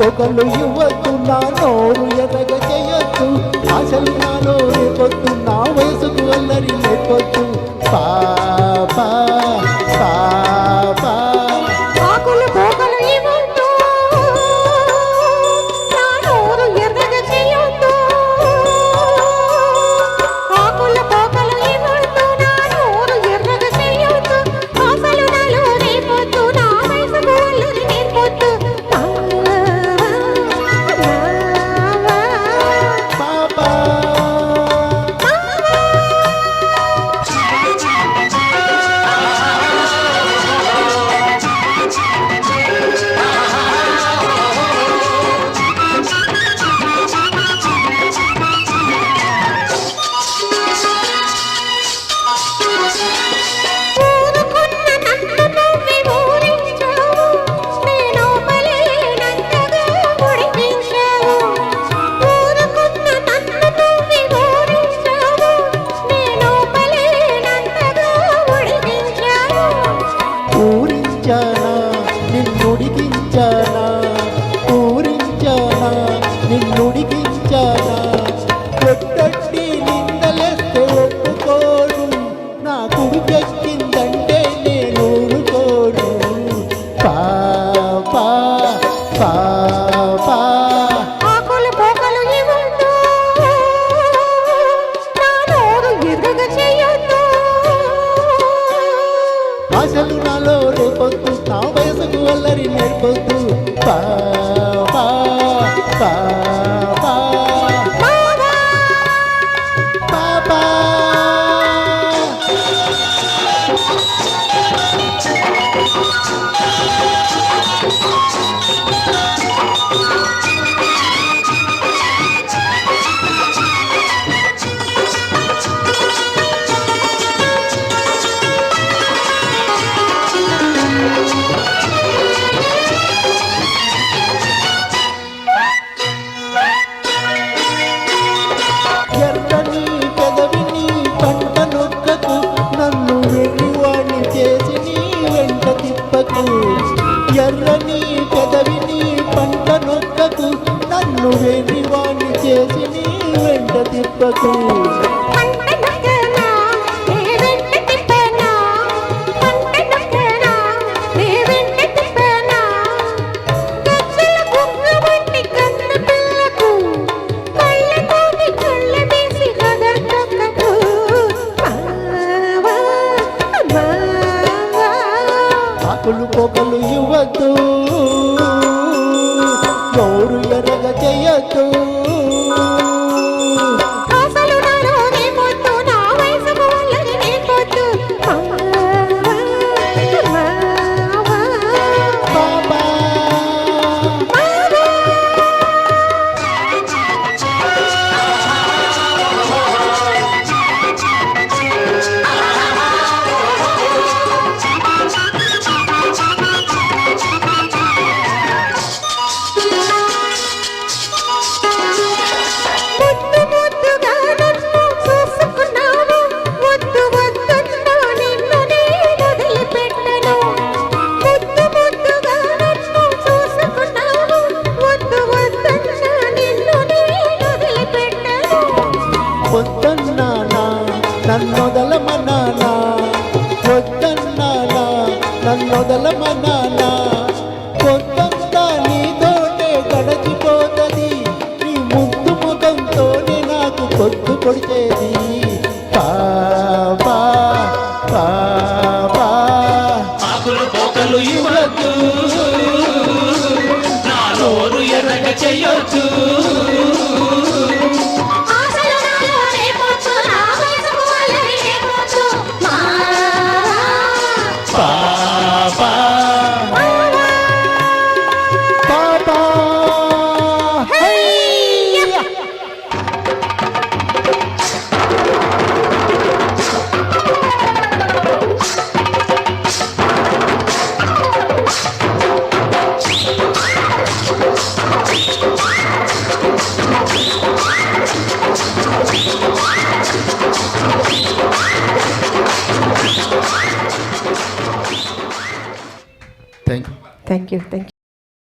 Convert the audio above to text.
పొగలు ఇవ్వద్దు, నా నోరు ఎదగ చేయొద్దు, ఆశలు నాలో రేపొద్దు, నా వయసుకు అల్లరి లేపొద్దు. పాపా పాపా ఆకులు పోకలు ఇవ్వద్దు, నా నోరు ఎదగ చేయొద్దు. ఆకులు పోకలు ఇవ్వద్దు, నా నోరు ఎదగ చేయొద్దు, ఆశలు నాలో రేపొద్దు, నా వయసుకు అల్లరి లేపొద్దు. పాపా నిన్నుడికించానా, పూరించానా, నిన్నుడికించానా, కొట్టట్టి నిందలేస్తే ఒప్పుకోను, నా కుడికెక్కిందంటే నేను ఊరుకోను. పాపా పాపా ఆకులు పోకలు ఇవ్వద్దు, నా నోరు ఎదగ చేయొద్దు. ఆశలు నాలో రేపొద్దు, నా వయసుకు అల్లరి నేర్పొద్దు. పాపా పాపా పాపా ఎర్రని పెదవిని పంట నొక్కకు, నన్ను వెర్రివాణ్ణి చేసి నీ వెంట తిప్పకు. ఎర్రని పెదవిని పంట నొక్కకు, నన్ను వెర్రివాణ్ణి చేసి నీ వెంట తిప్పకు. ఆకులు పోకలు ఇవ్వద్దు, నోరు ఎరగ చేయొద్దు. ఆశలు నాలో రేపొద్దు, నా వయసుకు అల్లరి లేపొద్దు. పాపా వద్దన్నానా నన్నొదలమన్నానా, వద్దన్నానా నన్నొదలమన్నానా, పొద్దంతా నీతోనే గడచిపోతది, నీ ముద్దు ముఖంతోనే నాకు పొద్దు పొడిచేది. పాపా పాపా ఆకులు పోకలు ఇవ్వద్దు, నా నోరు ఎర్రగ చెయ్యొద్దు. పాపా పాపా హయ్యా Thank you.